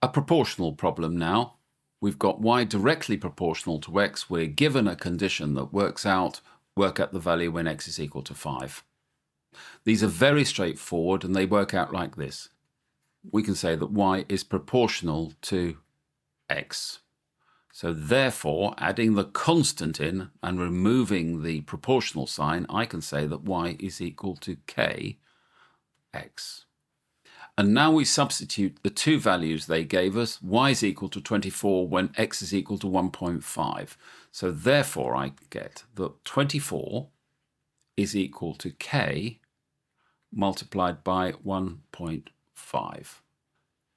A proportional problem now. We've got y directly proportional to x. We're given a condition that work out the value when x is equal to 5. These are very straightforward and they work out like this. We can say that y is proportional to x. So therefore, adding the constant in and removing the proportional sign, I can say that y is equal to kx. And now we substitute the two values they gave us. Y is equal to 24 when x is equal to 1.5. So therefore I get that 24 is equal to k multiplied by 1.5.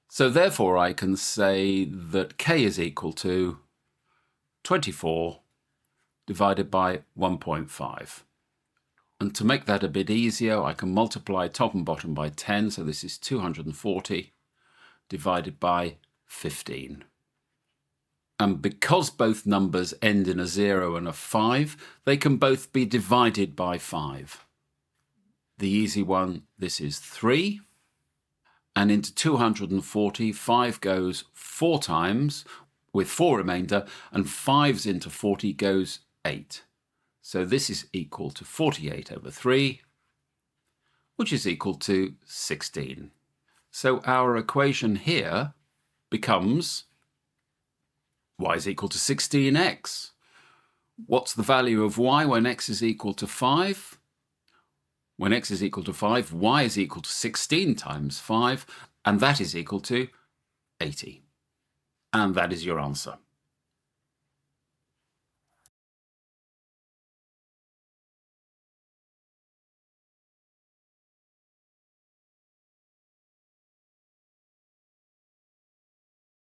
So therefore I can say that k is equal to 24 divided by 1.5. And to make that a bit easier, I can multiply top and bottom by 10, so this is 240 divided by 15. And because both numbers end in a 0 and a 5, they can both be divided by 5. The easy one, this is 3. And into 240, 5 goes 4 times with 4 remainder, and 5's into 40 goes 8. So this is equal to 48 over 3, which is equal to 16. So our equation here becomes y is equal to 16x. What's the value of y when x is equal to 5? When x is equal to 5, y is equal to 16 times 5, and that is equal to 80. And that is your answer.